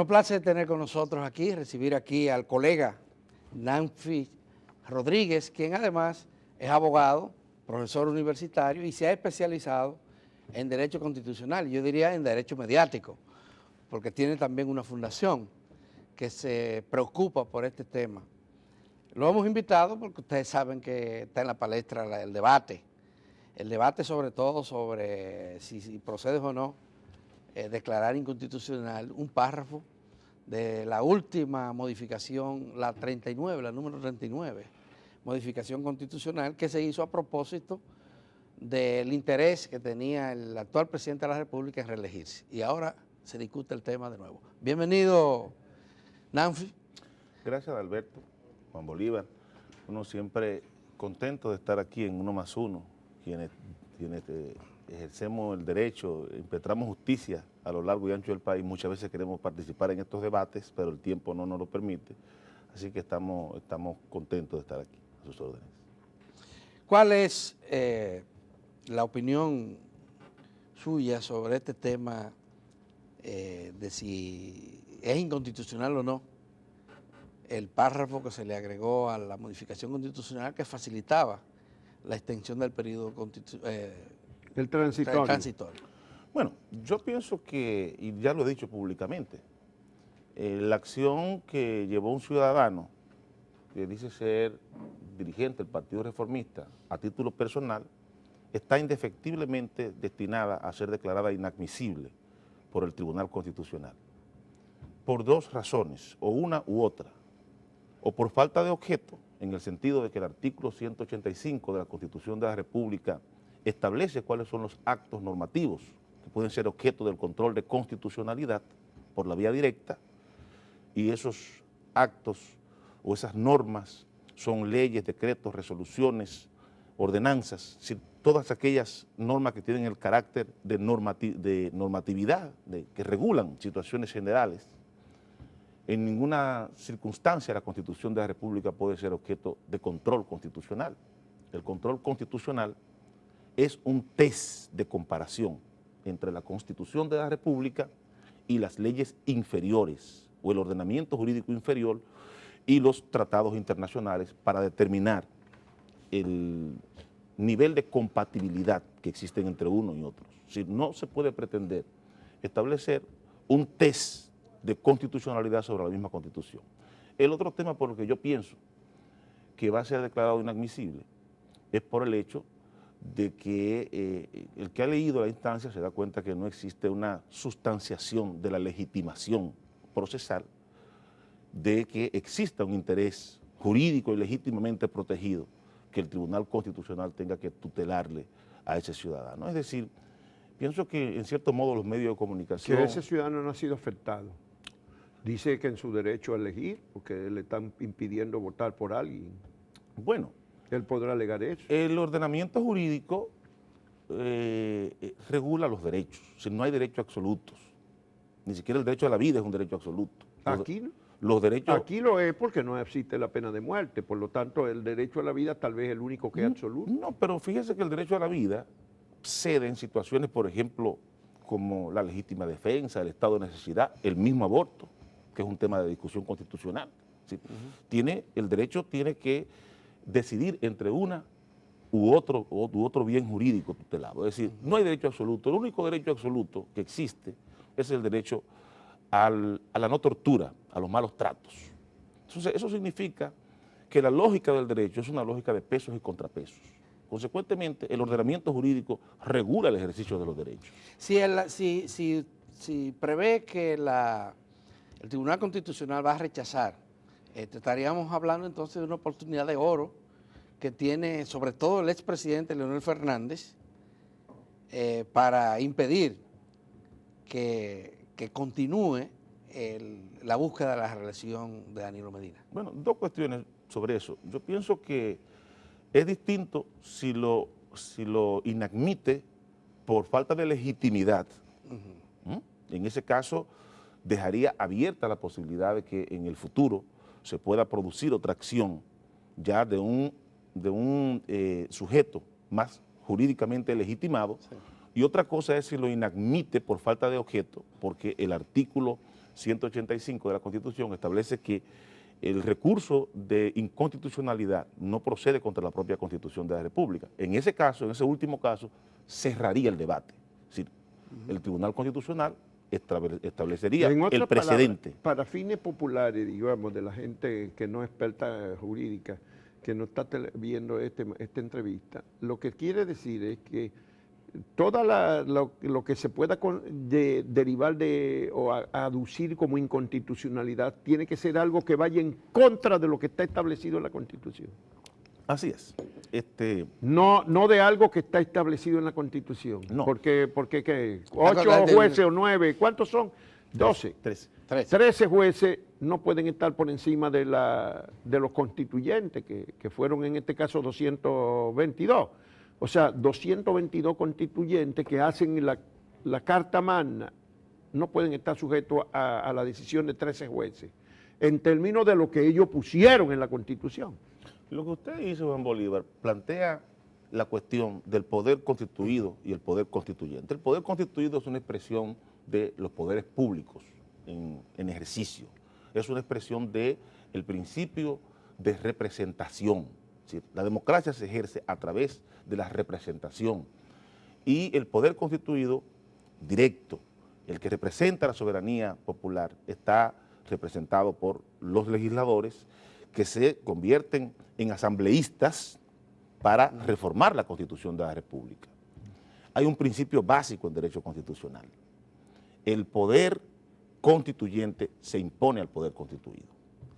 Nos place tener con nosotros aquí, recibir aquí al colega Nanfi Rodríguez, quien además es abogado, profesor universitario y se ha especializado en Derecho Constitucional, yo diría en Derecho Mediático, porque tiene también una fundación que se preocupa por este tema. Lo hemos invitado porque ustedes saben que está en la palestra el debate sobre todo sobre si procede o no declarar inconstitucional un párrafo de la última modificación, la 39, la número 39, modificación constitucional que se hizo a propósito del interés que tenía el actual presidente de la República en reelegirse. Y ahora se discute el tema de nuevo. Bienvenido, Nanfi. Gracias, Alberto, Juan Bolívar. Uno siempre contento de estar aquí en Uno más Uno, quienes ejercemos el derecho, impetramos justicia a lo largo y ancho del país. Muchas veces queremos participar en estos debates, pero el tiempo no nos lo permite. Así que estamos contentos de estar aquí, a sus órdenes. ¿Cuál es la opinión suya sobre este tema de si es inconstitucional o no el párrafo que se le agregó a la modificación constitucional que facilitaba la extensión del periodo transitorio? Bueno, yo pienso que, y ya lo he dicho públicamente, la acción que llevó un ciudadano que dice ser dirigente del Partido Reformista a título personal está indefectiblemente destinada a ser declarada inadmisible por el Tribunal Constitucional, por dos razones, o una u otra, o por falta de objeto, en el sentido de que el artículo 185 de la Constitución de la República establece cuáles son los actos normativos que pueden ser objeto del control de constitucionalidad por la vía directa, y esos actos o esas normas son leyes, decretos, resoluciones, ordenanzas, todas aquellas normas que tienen el carácter de normatividad, que regulan situaciones generales. En ninguna circunstancia la Constitución de la República puede ser objeto de control constitucional. El control constitucional es un test de comparación entre la Constitución de la República y las leyes inferiores o el ordenamiento jurídico inferior y los tratados internacionales para determinar el nivel de compatibilidad que existen entre uno y otros. Si no se puede pretender establecer un test de constitucionalidad sobre la misma Constitución. El otro tema por el que yo pienso que va a ser declarado inadmisible es por el hecho de que el que ha leído la instancia se da cuenta que no existe una sustanciación de la legitimación procesal de que exista un interés jurídico y legítimamente protegido que el Tribunal Constitucional tenga que tutelarle a ese ciudadano. Es decir, pienso que en cierto modo los medios de comunicación... Que ese ciudadano no ha sido afectado. Dice que en su derecho a elegir, porque le están impidiendo votar por alguien. Bueno, Él podrá alegar eso. el ordenamiento jurídico regula los derechos. Si no hay derechos absolutos, ni siquiera el derecho a la vida es un derecho absoluto. Aquí no. Los derechos... Aquí lo es porque no existe la pena de muerte, por lo tanto el derecho a la vida tal vez es el único que es absoluto. No, pero fíjese que el derecho a la vida cede en situaciones, por ejemplo, como la legítima defensa, el estado de necesidad, el mismo aborto, que es un tema de discusión constitucional. ¿Sí? El derecho tiene que decidir entre una u otro bien jurídico tutelado. Es decir, no hay derecho absoluto. El único derecho absoluto que existe es el derecho a la no tortura, a los malos tratos. Entonces, eso significa que la lógica del derecho es una lógica de pesos y contrapesos. Consecuentemente, el ordenamiento jurídico regula el ejercicio de los derechos. Si prevé que el Tribunal Constitucional va a rechazar, estaríamos hablando entonces de una oportunidad de oro que tiene sobre todo el expresidente Leonel Fernández para impedir que continúe la búsqueda de la reelección de Danilo Medina. Bueno, dos cuestiones sobre eso. Yo pienso que es distinto si lo inadmite por falta de legitimidad. En ese caso, dejaría abierta la posibilidad de que en el futuro se pueda producir otra acción ya de un sujeto más jurídicamente legitimado. Sí. Y otra cosa es si lo inadmite por falta de objeto, porque el artículo 185 de la Constitución establece que el recurso de inconstitucionalidad no procede contra la propia Constitución de la República. En ese caso, en ese último caso, cerraría el debate. Es decir, el Tribunal Constitucional establecería En otras el precedente. palabras, para fines populares, digamos, de la gente que no es experta jurídica, que no está viendo esta entrevista, lo que quiere decir es que lo que se pueda derivar o aducir como inconstitucionalidad tiene que ser algo que vaya en contra de lo que está establecido en la Constitución. Así es. No de algo que está establecido en la Constitución. No. Porque ¿qué? 8 jueces o 9, ¿cuántos son? 12. 13 jueces no pueden estar por encima de los constituyentes, que fueron en este caso 222. O sea, 222 constituyentes que hacen la Carta Magna no pueden estar sujetos a la decisión de 13 jueces, en términos de lo que ellos pusieron en la Constitución. Lo que usted hizo, Juan Bolívar, plantea la cuestión del poder constituido y el poder constituyente. El poder constituido es una expresión de los poderes públicos en ejercicio. Es una expresión del principio de representación. Es decir, la democracia se ejerce a través de la representación. Y el poder constituido directo, el que representa la soberanía popular, está representado por los legisladores que se convierten en asambleístas para reformar la Constitución de la República. Hay un principio básico en derecho constitucional. El poder constituyente se impone al poder constituido.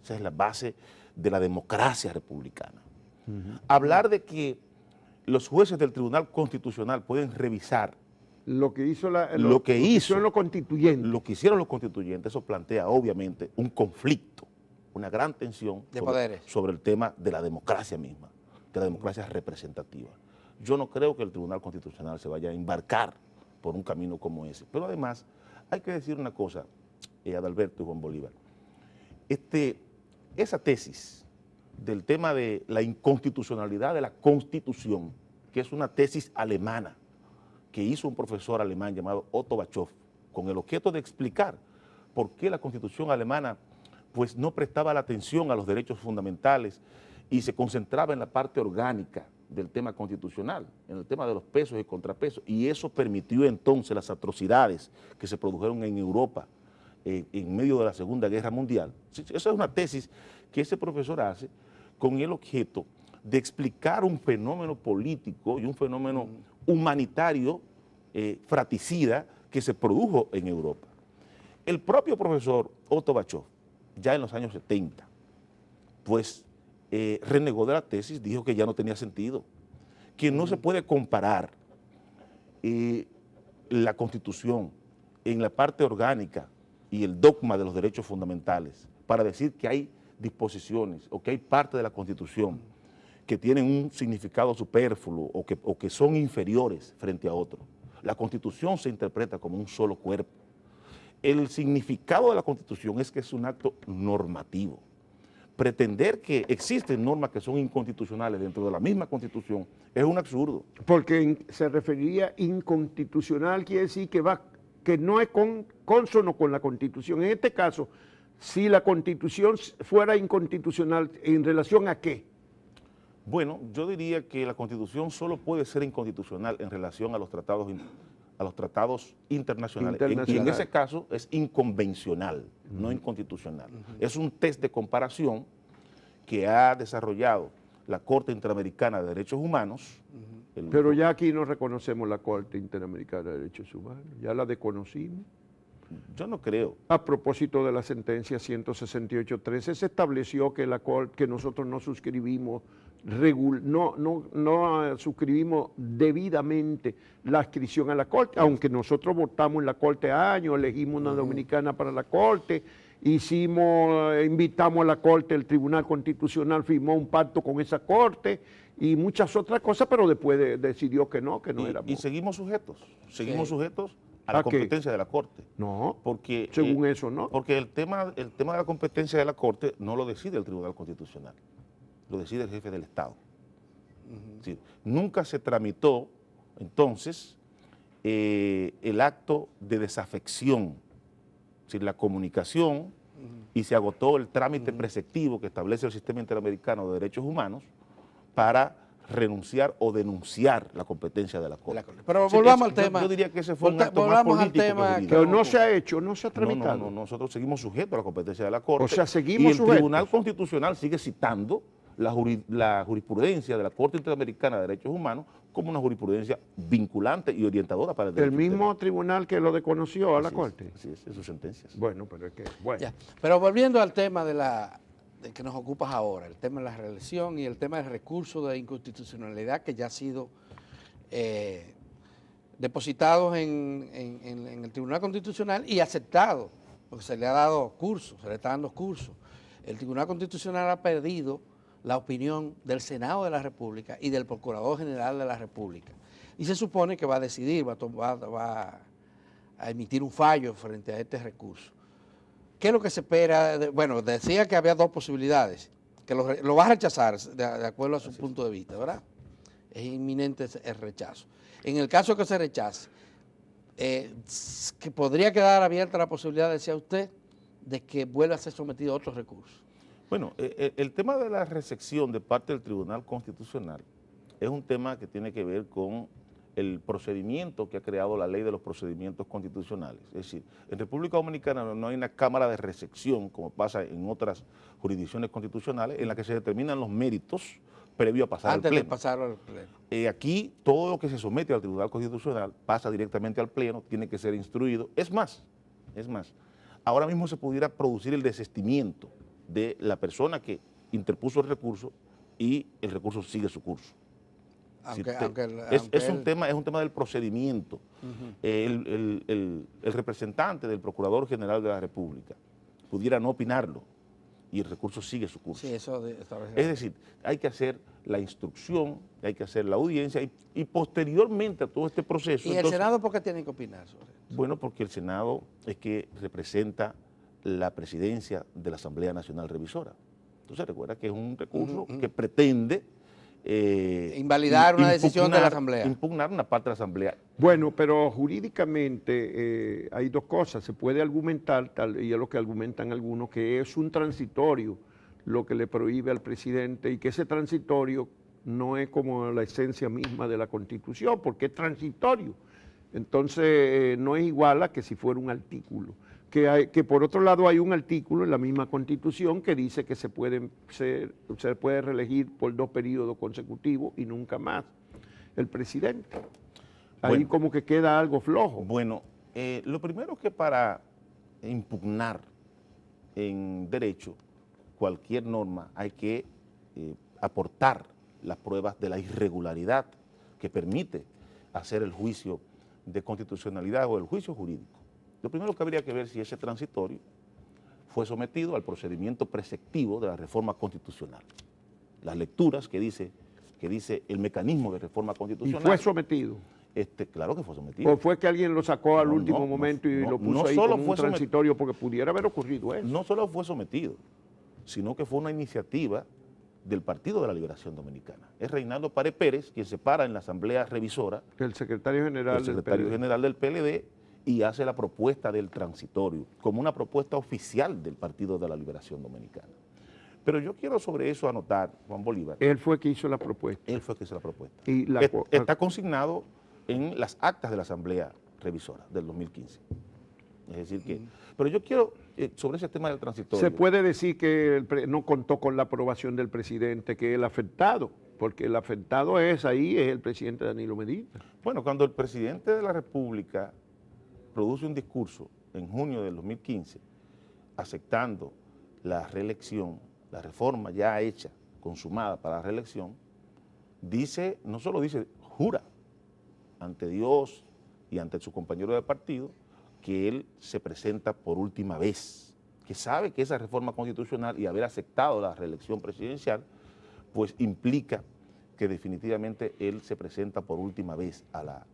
Esa es la base de la democracia republicana. Hablar de que los jueces del Tribunal Constitucional pueden revisar lo que hicieron los constituyentes. Lo que hicieron los constituyentes, eso plantea obviamente un conflicto, una gran tensión sobre el tema de la democracia misma, de la democracia representativa. Yo no creo que el Tribunal Constitucional se vaya a embarcar por un camino como ese. Pero además, hay que decir una cosa, Adalberto y Juan Bolívar. Esa tesis del tema de la inconstitucionalidad de la Constitución, que es una tesis alemana, que hizo un profesor alemán llamado Otto Bachow, con el objeto de explicar por qué la Constitución alemana pues no prestaba la atención a los derechos fundamentales y se concentraba en la parte orgánica del tema constitucional, en el tema de los pesos y contrapesos, y eso permitió entonces las atrocidades que se produjeron en Europa en medio de la Segunda Guerra Mundial. Esa es una tesis que ese profesor hace con el objeto de explicar un fenómeno político y un fenómeno humanitario fratricida que se produjo en Europa. El propio profesor Otto Bachow, ya en los años 70, pues renegó de la tesis, dijo que ya no tenía sentido, que no se puede comparar la Constitución en la parte orgánica y el dogma de los derechos fundamentales para decir que hay disposiciones o que hay parte de la Constitución que tienen un significado superfluo o que son inferiores frente a otros. La Constitución se interpreta como un solo cuerpo. El significado de la Constitución es que es un acto normativo. Pretender que existen normas que son inconstitucionales dentro de la misma Constitución es un absurdo. Porque se referiría inconstitucional, quiere decir que no es cónsono con la Constitución. En este caso, si la Constitución fuera inconstitucional, ¿en relación a qué? Bueno, yo diría que la Constitución solo puede ser inconstitucional en relación a los tratados internacionales. Y en ese caso es inconvencional, no inconstitucional. Es un test de comparación que ha desarrollado la Corte Interamericana de Derechos Humanos. Pero ya aquí no reconocemos la Corte Interamericana de Derechos Humanos, ya la desconocimos. Yo no creo. A propósito de la sentencia 168.13, se estableció que que nosotros no suscribimos no suscribimos debidamente la adscripción a la Corte, aunque nosotros votamos en la Corte años, elegimos una dominicana para la Corte, invitamos a la Corte, el Tribunal Constitucional firmó un pacto con esa Corte y muchas otras cosas, pero después decidió que no éramos. Y seguimos sujetos a la competencia de la Corte. No, porque, según eso, ¿no? Porque el tema de la competencia de la Corte no lo decide el Tribunal Constitucional, lo decide el jefe del Estado. Es decir, nunca se tramitó, entonces, el acto de desafección, decir, la comunicación y se agotó el trámite preceptivo que establece el Sistema Interamericano de Derechos Humanos para renunciar o denunciar la competencia de la Corte. Pero volvamos al tema. Yo diría que ese fue un acto más político que jurídico. Pero no se ha hecho, no se ha tramitado. No, nosotros seguimos sujetos a la competencia de la Corte. O sea, seguimos y el Tribunal Constitucional sigue citando la jurisprudencia de la Corte Interamericana de Derechos Humanos como una jurisprudencia vinculante y orientadora para el derecho. El mismo tribunal que lo desconoció a la Corte. Así es, en sus sentencias. Bueno, pero es que, bueno. Ya. Pero volviendo al tema de que nos ocupas ahora, el tema de la reelección y el tema del recurso de inconstitucionalidad que ya ha sido depositado en el Tribunal Constitucional y aceptado, porque se le ha dado curso, se le está dando curso. El Tribunal Constitucional ha perdido la opinión del Senado de la República y del Procurador General de la República. Y se supone que va a decidir, va a emitir un fallo frente a este recurso. ¿Qué es lo que se espera? Bueno, decía que había dos posibilidades, que lo va a rechazar de acuerdo a su punto de vista, ¿verdad? Es inminente el rechazo. En el caso que se rechace, que podría quedar abierta la posibilidad, decía usted, de que vuelva a ser sometido a otros recursos. Bueno, el tema de la recepción de parte del Tribunal Constitucional es un tema que tiene que ver con el procedimiento que ha creado la ley de los procedimientos constitucionales. Es decir, en República Dominicana no hay una cámara de recepción, como pasa en otras jurisdicciones constitucionales, en la que se determinan los méritos previo a pasar al Pleno. Antes de pasar al Pleno. Aquí todo lo que se somete al Tribunal Constitucional pasa directamente al Pleno, tiene que ser instruido. Es más, ahora mismo se pudiera producir el desistimiento de la persona que interpuso el recurso y el recurso sigue su curso. Es un tema del procedimiento. El representante del Procurador General de la República pudiera no opinarlo y el recurso sigue su curso. Sí, es decir, hay que hacer la instrucción, hay que hacer la audiencia y posteriormente a todo este proceso. ¿Y el Senado por qué tiene que opinar sobre eso? Bueno, porque el Senado es que representa la presidencia de la Asamblea Nacional Revisora. Entonces recuerda que es un recurso que pretende invalidar una decisión de la Asamblea. Impugnar una parte de la Asamblea. Bueno, pero jurídicamente hay dos cosas. Se puede argumentar, y es lo que argumentan algunos, que es un transitorio lo que le prohíbe al presidente y que ese transitorio no es como la esencia misma de la Constitución, porque es transitorio. Entonces no es igual a que si fuera un artículo. Que por otro lado hay un artículo en la misma Constitución que dice que se puede reelegir por 2 periodos consecutivos y nunca más el presidente. Ahí bueno, como que queda algo flojo. Bueno, lo primero que para impugnar en derecho cualquier norma hay que aportar las pruebas de la irregularidad que permite hacer el juicio de constitucionalidad o el juicio jurídico. Lo primero que habría que ver si ese transitorio fue sometido al procedimiento preceptivo de la reforma constitucional. Las lecturas que dice el mecanismo de reforma constitucional. ¿Y fue sometido? Claro que fue sometido. ¿O fue que alguien lo sacó al último momento y lo puso ahí como un transitorio porque pudiera haber ocurrido eso? No solo fue sometido, sino que fue una iniciativa del Partido de la Liberación Dominicana. Es Reinaldo Pared Pérez quien se para en la Asamblea Revisora. El secretario general del PLD y hace la propuesta del transitorio como una propuesta oficial del Partido de la Liberación Dominicana. Pero yo quiero sobre eso anotar, Juan Bolívar. Él fue que hizo la propuesta. Él fue que hizo la propuesta. Y está consignado en las actas de la Asamblea Revisora del 2015. Es decir que... Pero yo quiero, sobre ese tema del transitorio... Se puede decir que no contó con la aprobación del presidente, que el afectado, porque el afectado es el presidente Danilo Medina. Bueno, cuando el presidente de la República produce un discurso en junio del 2015 aceptando la reelección, la reforma ya hecha, consumada para la reelección, dice, no solo dice, jura ante Dios y ante su compañero de partido que él se presenta por última vez, que sabe que esa reforma constitucional y haber aceptado la reelección presidencial, pues implica que definitivamente él se presenta por última vez a la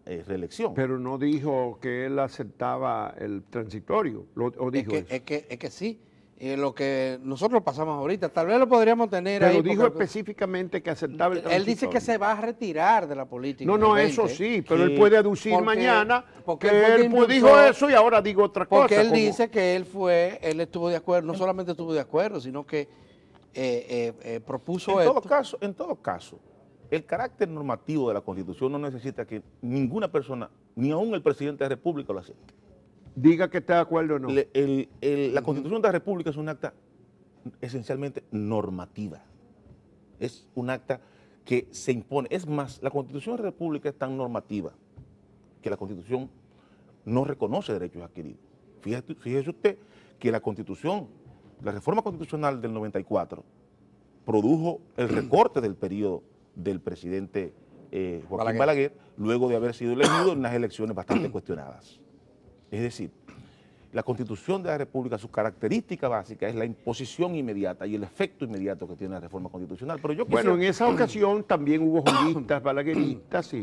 reelección. Pero no dijo que él aceptaba el transitorio, ¿o dijo eso? Es que sí, lo que nosotros pasamos ahorita. Tal vez lo podríamos tener pero ahí. Pero dijo específicamente que aceptaba el transitorio. Él dice que se va a retirar de la política. No, eso sí, pero él puede aducir mañana que él dijo eso y ahora digo otra cosa. Porque él dice que él estuvo de acuerdo, no solamente estuvo de acuerdo, sino que propuso esto. En todo caso, el carácter normativo de la Constitución no necesita que ninguna persona, ni aún el presidente de la República, lo acepte. Diga que está de acuerdo o no. La Constitución de la República es un acta esencialmente normativa. Es un acta que se impone. Es más, la Constitución de la República es tan normativa que la Constitución no reconoce derechos adquiridos. Fíjese usted que la Constitución, la reforma constitucional del 94, produjo el recorte del periodo del presidente Joaquín Balaguer, luego de haber sido elegido en unas elecciones bastante cuestionadas. Es decir, la Constitución de la República, su característica básica es la imposición inmediata y el efecto inmediato que tiene la reforma constitucional. Pero yo quisiera... Bueno, en esa ocasión también hubo juristas balagueristas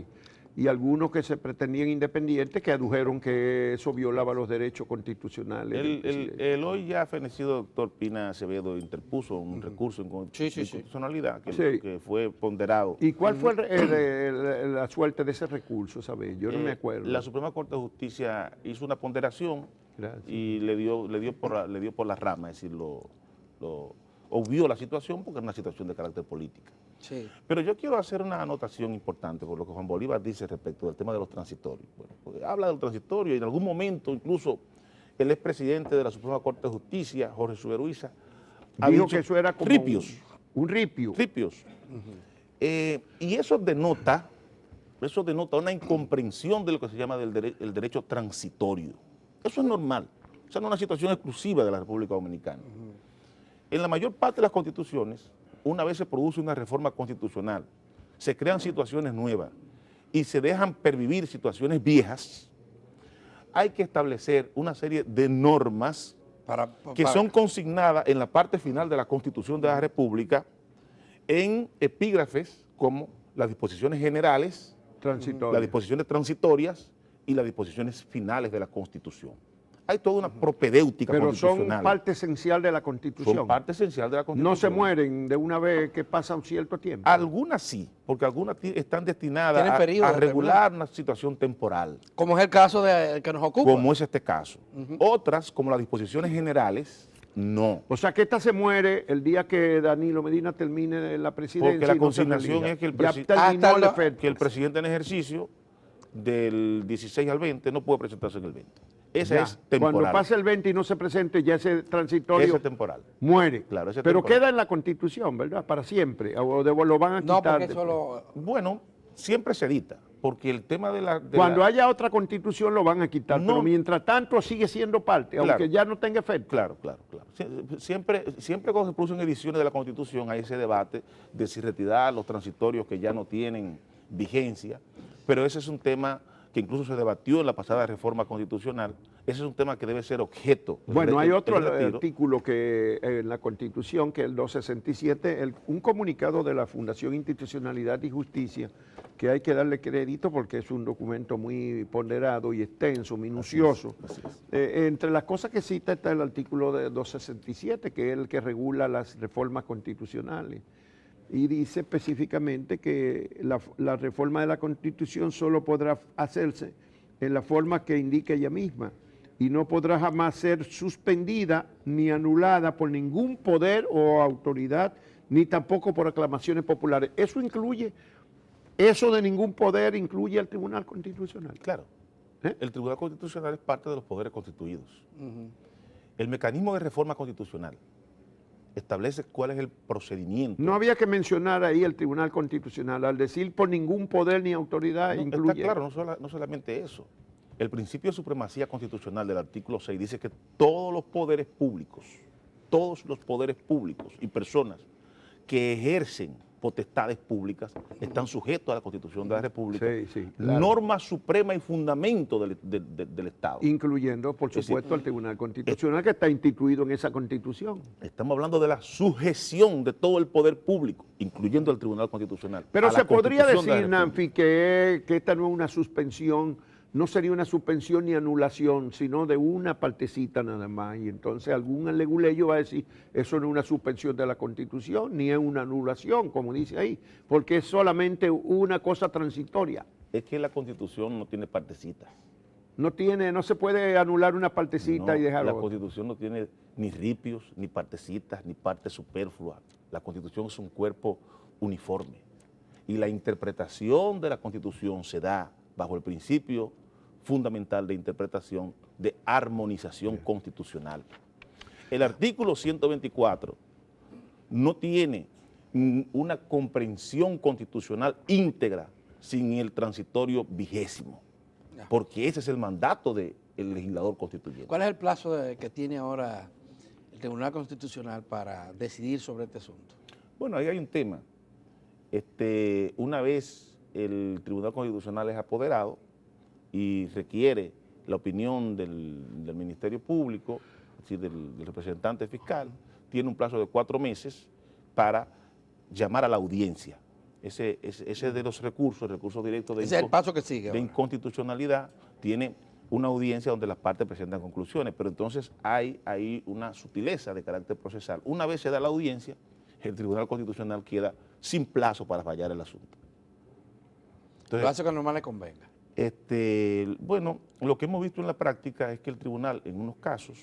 y algunos que se pretendían independientes que adujeron que eso violaba los derechos constitucionales. El hoy ya fenecido doctor Pina Acevedo interpuso un recurso en constitucionalidad que fue ponderado. ¿Y cuál fue la suerte de ese recurso, sabes? Yo no me acuerdo. La Suprema Corte de Justicia hizo una ponderación y le dio por la rama, es decir, obvió la situación porque era una situación de carácter política. Sí. Pero yo quiero hacer una anotación importante por lo que Juan Bolívar dice respecto del tema de los transitorios. Bueno, porque habla del transitorio y en algún momento incluso el expresidente de la Suprema Corte de Justicia, Jorge Suberuiza, dijo que eso era como ripios. Un ripio. Ripios. Y eso denota una incomprensión de lo que se llama el derecho transitorio. Eso es normal. Esa no es una situación exclusiva de la República Dominicana. En la mayor parte de las constituciones, una vez se produce una reforma constitucional, se crean situaciones nuevas y se dejan pervivir situaciones viejas, hay que establecer una serie de normas que son consignadas en la parte final de la Constitución de la República en epígrafes como las disposiciones generales, las disposiciones transitorias y las disposiciones finales de la Constitución. Hay toda una propedéutica constitucional. Pero son parte esencial de la Constitución. Son parte esencial de la Constitución. No se mueren de una vez que pasa un cierto tiempo. Algunas sí, porque algunas están destinadas a regular una situación temporal. Como es el caso que nos ocupa. Como es este caso. Otras, como las disposiciones generales, no. O sea que esta se muere el día que Danilo Medina termine la presidencia. Porque la consignación es que el presidente en ejercicio del 16 al 20 no puede presentarse en el 20. Esa es temporal. Cuando pase el 20 y no se presente, ya ese transitorio ese temporal. Muere. Claro, ese pero temporal. Queda en la Constitución, ¿verdad? Para siempre. O lo van a quitar. No, porque eso Bueno, siempre se edita, porque el tema Cuando haya otra Constitución lo van a quitar, pero mientras tanto sigue siendo parte, aunque ya no tenga efecto. Claro. Siempre cuando se producen ediciones de la Constitución hay ese debate de si retirar los transitorios que ya no tienen vigencia, pero ese es un tema que incluso se debatió en la pasada reforma constitucional. Ese es un tema que debe ser objeto. Bueno, hay otro artículo que en la Constitución, que es el 267, un comunicado de la Fundación Institucionalidad y Justicia, que hay que darle crédito porque es un documento muy ponderado y extenso, minucioso. Así es. Entre las cosas que cita está el artículo de 267, que es el que regula las reformas constitucionales. Y dice específicamente que la reforma de la Constitución solo podrá hacerse en la forma que indique ella misma y no podrá jamás ser suspendida ni anulada por ningún poder o autoridad, ni tampoco por aclamaciones populares. Eso de ningún poder incluye al Tribunal Constitucional. Claro. El Tribunal Constitucional es parte de los poderes constituidos. El mecanismo de reforma constitucional establece cuál es el procedimiento. No había que mencionar ahí el Tribunal Constitucional, al decir por ningún poder ni autoridad incluye... Está claro, no solamente eso. El principio de supremacía constitucional del artículo 6 dice que todos los poderes públicos y personas que ejercen potestades públicas están sujetos a la Constitución de la República, claro. Norma suprema y fundamento del Estado. Incluyendo, por supuesto, al Tribunal Constitucional que está instituido en esa Constitución. Estamos hablando de la sujeción de todo el poder público, incluyendo el Tribunal Constitucional. Pero se podría decir, Nanfi, que esta no es una suspensión no sería una suspensión ni anulación, sino de una partecita nada más. Y entonces algún leguleyo va a decir, eso no es una suspensión de la Constitución, ni es una anulación, como dice ahí, porque es solamente una cosa transitoria. Es que la Constitución no tiene partecitas. No se puede anular una partecita No, y dejar la otra. Constitución no tiene ni ripios, ni partecitas, ni partes superfluas. La Constitución es un cuerpo uniforme. Y la interpretación de la Constitución se da bajo el principio fundamental de interpretación de armonización constitucional. El artículo 124 no tiene una comprensión constitucional íntegra sin el transitorio 20º, porque ese es el mandato del legislador constituyente. ¿Cuál es el plazo que tiene ahora el Tribunal Constitucional para decidir sobre este asunto? Bueno, ahí hay un tema. Una vez el Tribunal Constitucional es apoderado y requiere la opinión del Ministerio Público, es decir, del representante fiscal, tiene un plazo de 4 meses para llamar a la audiencia. Ese de los recursos, el recurso directo de, ese es el paso que sigue de inconstitucionalidad, tiene una audiencia donde las partes presentan conclusiones, pero entonces hay una sutileza de carácter procesal. Una vez se da la audiencia, el Tribunal Constitucional queda sin plazo para fallar el asunto. Entonces, lo hace que normal le convenga. Bueno, lo que hemos visto en la práctica es que el tribunal en unos casos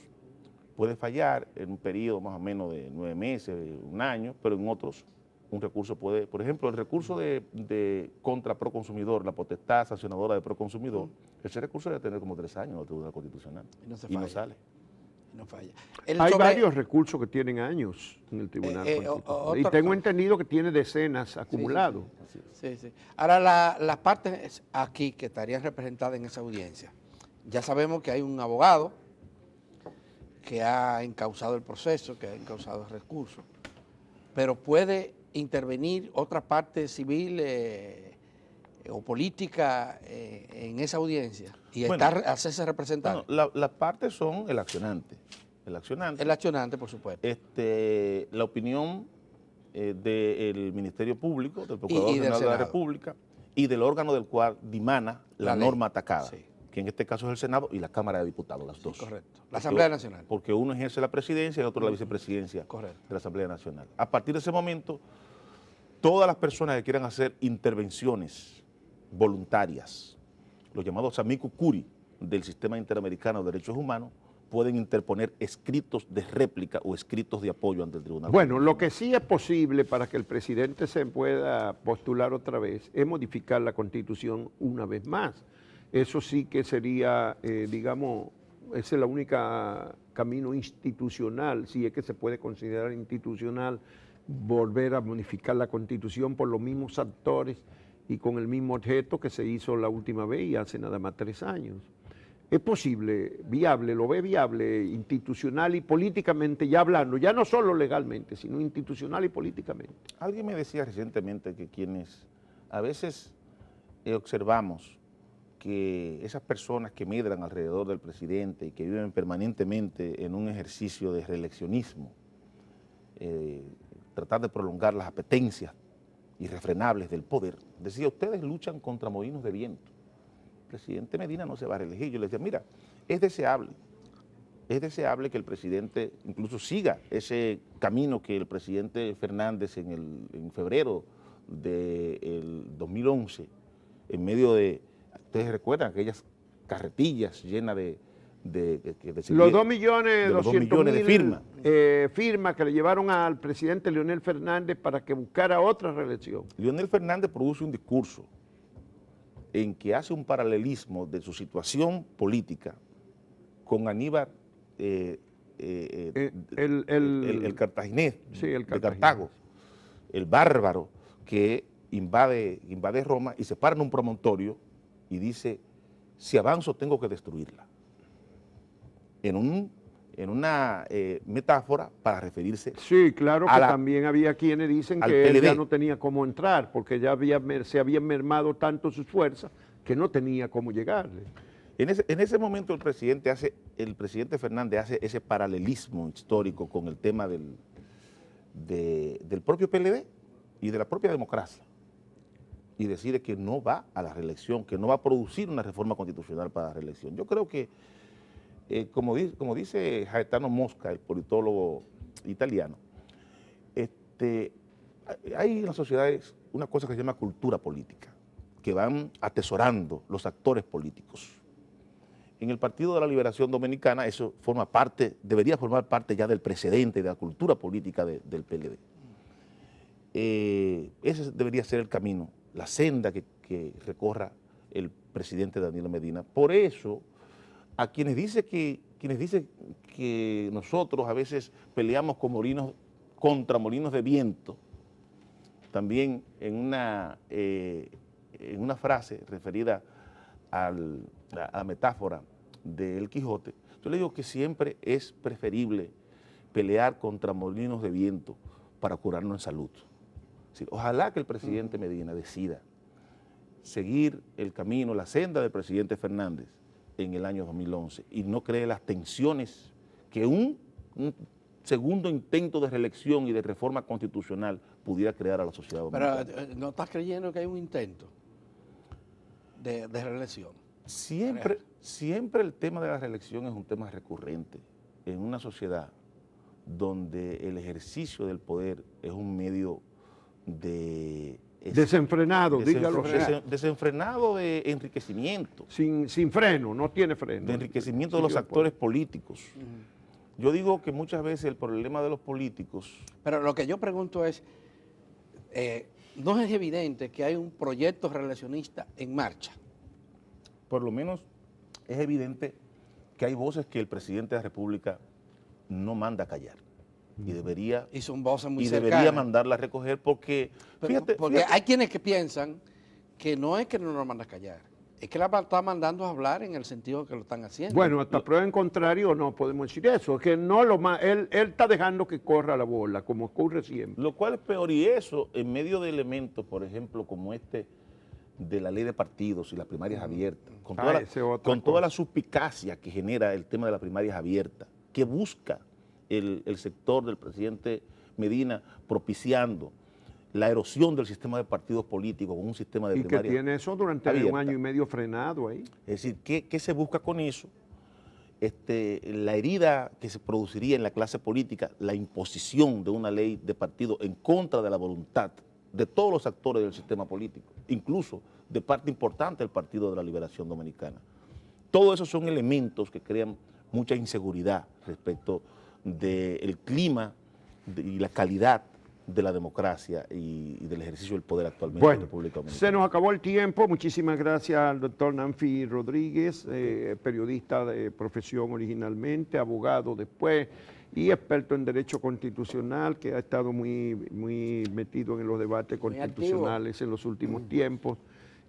puede fallar en un periodo más o menos de 9 meses, 1 año, pero en otros un recurso puede, por ejemplo, el recurso de contra Proconsumidor, la potestad sancionadora de Proconsumidor, ese recurso debe tener como 3 años en el Tribunal Constitucional y no sale. No falla. Hay varios recursos que tienen años en el Tribunal Constitucional. Y tengo entendido que tiene decenas acumulados. Sí. Ahora, las partes aquí que estarían representadas en esa audiencia, ya sabemos que hay un abogado que ha encauzado el proceso, que ha encauzado el recurso, pero puede intervenir otra parte civil o política en esa audiencia y hacerse representar. Bueno, las partes son el accionante. El accionante, por supuesto. La opinión del Ministerio Público, del Procurador General de la República y del órgano del cual dimana la norma atacada, que en este caso es el Senado y la Cámara de Diputados, las dos. Correcto. La Asamblea Nacional. Porque uno ejerce la presidencia y el otro la vicepresidencia de la Asamblea Nacional. A partir de ese momento, todas las personas que quieran hacer intervenciones voluntarias, los llamados amicus curiae del Sistema Interamericano de Derechos Humanos, pueden interponer escritos de réplica o escritos de apoyo ante el Tribunal. Bueno, lo que sí es posible para que el presidente se pueda postular otra vez es modificar la Constitución una vez más. Eso sí que sería, digamos, ese es el único camino institucional, si es que se puede considerar institucional, volver a modificar la Constitución por los mismos actores y con el mismo objeto que se hizo la última vez y hace nada más 3 años. Es posible, viable, lo ve viable, institucional y políticamente, ya hablando, ya no solo legalmente, sino institucional y políticamente. Alguien me decía recientemente que quienes a veces observamos que esas personas que medran alrededor del presidente y que viven permanentemente en un ejercicio de reeleccionismo, tratar de prolongar las apetencias irrefrenables del poder, decía, ustedes luchan contra molinos de viento. El presidente Medina no se va a reelegir. Yo le decía, mira, es deseable que el presidente incluso siga ese camino que el presidente Fernández en febrero del 2011, en medio de, ustedes recuerdan, aquellas carretillas llenas de los 2.200.000 de firmas. Firmas que le llevaron al presidente Leonel Fernández para que buscara otra reelección. Leonel Fernández produce un discurso en que hace un paralelismo de su situación política con Aníbal el cartaginés de Cartago, el bárbaro que invade Roma y se para en un promontorio y dice, si avanzo tengo que destruirla. En una metáfora para referirse. Sí, claro que también había quienes dicen que él ya no tenía cómo entrar, porque ya se habían mermado tanto sus fuerzas que no tenía cómo llegarle. En ese momento el presidente Fernández hace ese paralelismo histórico con el tema del propio PLD y de la propia democracia. y decide que no va a la reelección, que no va a producir una reforma constitucional para la reelección. Yo creo que, como dice Gaetano Mosca, el politólogo italiano, hay en las sociedades una cosa que se llama cultura política, que van atesorando los actores políticos. En el Partido de la Liberación Dominicana eso debería formar parte ya del precedente de la cultura política del PLD. Ese debería ser el camino, la senda que recorra el presidente Danilo Medina. Por eso, a quienes dicen que nosotros a veces peleamos contra molinos de viento, también en una frase referida a la metáfora del Quijote, yo le digo que siempre es preferible pelear contra molinos de viento para curarnos en salud. Sí, ojalá que el presidente Medina decida seguir el camino, la senda del presidente Fernández en el año 2011 y no cree las tensiones que un segundo intento de reelección y de reforma constitucional pudiera crear a la sociedad dominicana. Pero ¿no estás creyendo que hay un intento de reelección? Siempre el tema de la reelección es un tema recurrente en una sociedad donde el ejercicio del poder es un medio desenfrenado, desenfrenado de enriquecimiento. Sin freno, no tiene freno. De enriquecimiento de los actores políticos. Yo digo que muchas veces el problema de los políticos... Pero lo que yo pregunto es, ¿no es evidente que hay un proyecto reeleccionista en marcha? Por lo menos es evidente que hay voces que el presidente de la República no manda a callar. Y debería, y son voces muy debería mandarla a recoger porque, fíjate, hay quienes que piensan que no es que no lo manda a callar, es que la está mandando a hablar en el sentido que lo están haciendo. Bueno, hasta prueba en contrario no podemos decir eso, es que no él está dejando que corra la bola, como ocurre siempre. Lo cual es peor, y eso en medio de elementos, por ejemplo, como de la ley de partidos y las primarias abiertas, con toda la suspicacia que genera el tema de las primarias abiertas, que busca el sector del presidente Medina propiciando la erosión del sistema de partidos políticos con un sistema de primarias. Y que tiene eso durante un año y medio frenado ahí. Es decir, ¿qué se busca con eso? La herida que se produciría en la clase política, la imposición de una ley de partido en contra de la voluntad de todos los actores del sistema político, incluso de parte importante del Partido de la Liberación Dominicana. Todos esos son elementos que crean mucha inseguridad respecto del clima y la calidad de la democracia y del ejercicio del poder actualmente en la República Dominicana. Se nos acabó el tiempo. Muchísimas gracias al doctor Nanfi Rodríguez, periodista de profesión originalmente, abogado después y experto en Derecho Constitucional, que ha estado muy metido en los debates constitucionales en los últimos tiempos,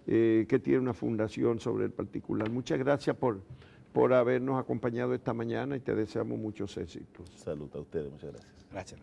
que tiene una fundación sobre el particular. Muchas gracias por habernos acompañado esta mañana y te deseamos muchos éxitos. Salud a ustedes, muchas gracias. Gracias.